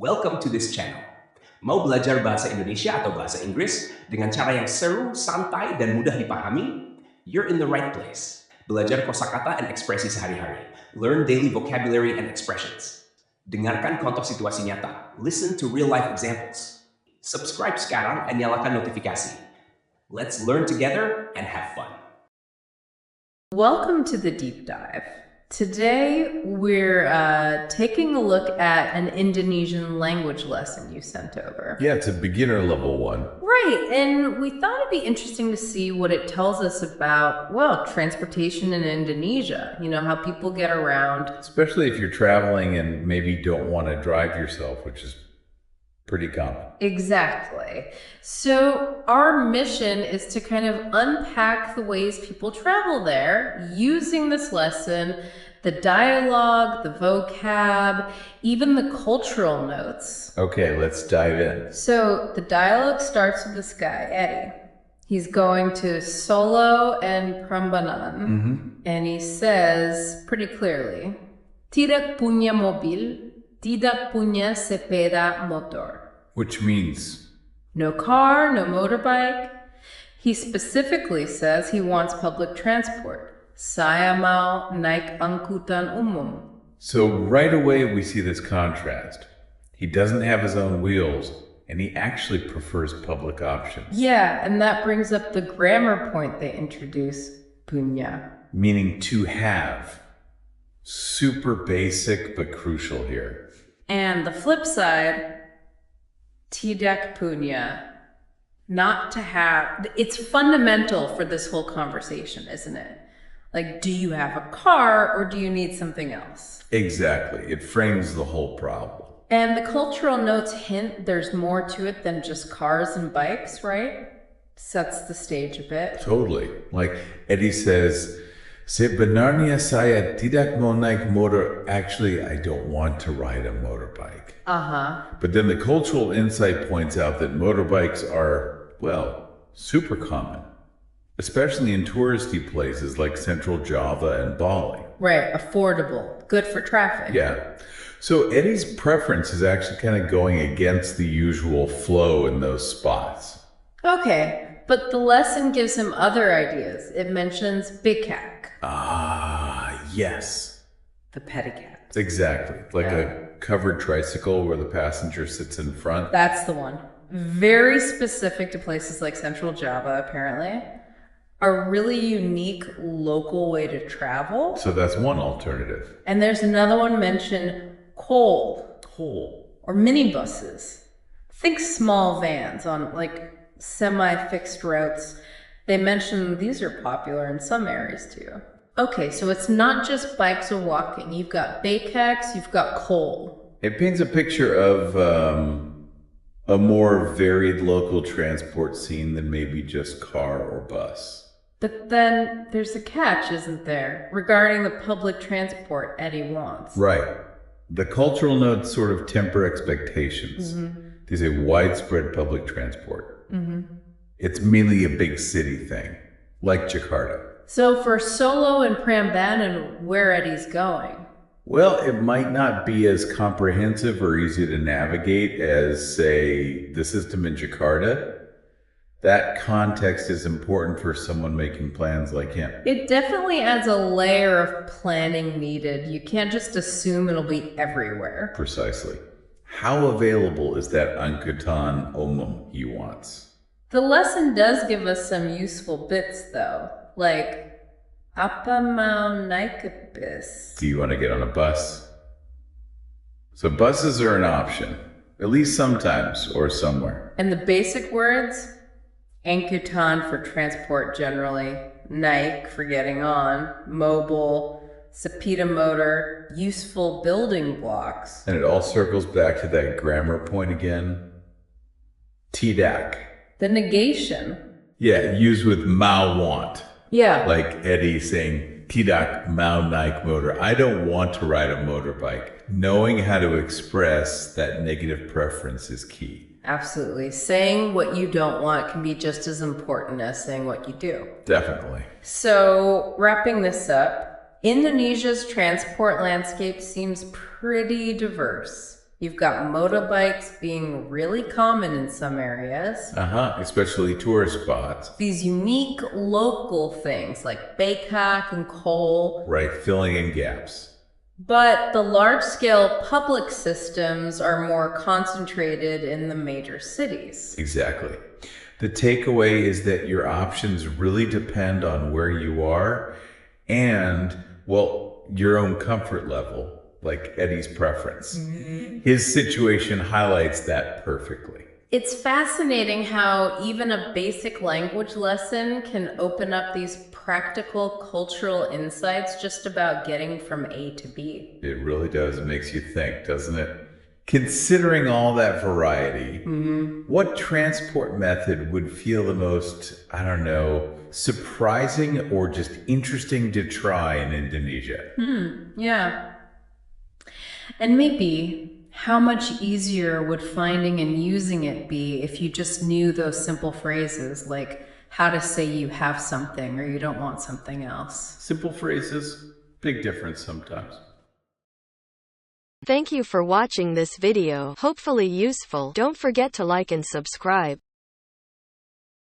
Welcome to this channel. Mau belajar bahasa Indonesia atau bahasa Inggris dengan cara yang seru, santai, dan mudah dipahami? You're in the right place. Belajar kosakata dan ekspresi sehari-hari. Learn daily vocabulary and expressions. Dengarkan contoh situasi nyata. Listen to real-life examples. Subscribe sekarang dan nyalakan notifikasi. Let's learn together and have fun. Welcome to the deep dive. Today we're taking a look at an Indonesian language lesson you sent over. Yeah, it's a beginner level one. Right, and we thought it'd be interesting to see what it tells us about, well, transportation in Indonesia. You know, how people get around. Especially if you're traveling and maybe don't want to drive yourself, which is pretty common. Exactly. So our mission is to kind of unpack the ways people travel there using this lesson, the dialogue, the vocab, even the cultural notes. Okay, let's dive in. So the dialogue starts with this guy, Eddie. He's going to Solo and Prambanan, and he says pretty clearly, tidak punya mobil, tidak punya sepeda motor. Which means? No car, no motorbike. He specifically says he wants public transport. Saya mau naik angkutan umum. So right away we see this contrast. He doesn't have his own wheels, and he actually prefers public options. Yeah, and that brings up the grammar point they introduce, punya. Meaning to have. Super basic but crucial here. And the flip side, tidak punya, not to have. It's fundamental for this whole conversation, isn't it? Like, do you have a car or do you need something else? Exactly. It frames the whole problem. And the cultural notes hint there's more to it than just cars and bikes, right? Sets the stage a bit. Totally. Like Eddie says, sebenarnya saya tidak mau naik motor. Actually, I don't want to ride a motorbike. But then the cultural insight points out that motorbikes are, well, super common, especially in touristy places like Central Java and Bali. Right, affordable, good for traffic. Yeah. So Eddie's preference is actually kind of going against the usual flow in those spots. Okay, but the lesson gives him other ideas. It mentions becak. Ah, yes. The pedicab. Exactly. Like a covered tricycle where the passenger sits in front. That's the one. Very specific to places like Central Java, apparently. A really unique local way to travel. So that's one alternative. And there's another one mentioned, coal. Or minibuses. Think small vans on like semi-fixed routes. They mention these are popular in some areas too. Okay, so it's not just bikes or walking. You've got becaks, you've got coal. It paints a picture of a more varied local transport scene than maybe just car or bus. But then there's a catch, isn't there, regarding the public transport Eddie wants. Right. The cultural notes sort of temper expectations. They say widespread public transport. It's mainly a big city thing, like Jakarta. So for Solo and Prambanan, where Eddie's going? Well, it might not be as comprehensive or easy to navigate as, say, the system in Jakarta. That context is important for someone making plans like him. It definitely adds a layer of planning needed. You can't just assume it'll be everywhere. Precisely. How available is that angkutan umum he wants? The lesson does give us some useful bits, though. Like, apa mau naik bis? Do you want to get on a bus? So buses are an option, at least sometimes or somewhere. And the basic words? Angkutan for transport generally, naik for getting on, mobile, sepeda motor, useful building blocks. And it all circles back to that grammar point again. Tidak. The negation. Yeah, used with mau want. Yeah. Like Eddie saying, tidak mau naik motor. I don't want to ride a motorbike. Knowing how to express that negative preference is key. Absolutely. Saying what you don't want can be just as important as saying what you do. Definitely. So, wrapping this up, Indonesia's transport landscape seems pretty diverse. You've got motorbikes being really common in some areas. Especially tourist spots. These unique local things like bakhack and coal. Right, filling in gaps. But the large-scale public systems are more concentrated in the major cities. Exactly. The takeaway is that your options really depend on where you are and, well, your own comfort level. Like Eddie's preference. His situation highlights that perfectly. It's fascinating how even a basic language lesson can open up these practical cultural insights just about getting from A to B. It really does. It makes you think, doesn't it? Considering all that variety, what transport method would feel the most, I don't know, surprising or just interesting to try in Indonesia? Yeah. And maybe how much easier would finding and using it be if you just knew those simple phrases like how to say you have something or you don't want something else. Simple phrases, big difference sometimes. Thank you for watching this video. Hopefully useful. Don't forget to like and subscribe.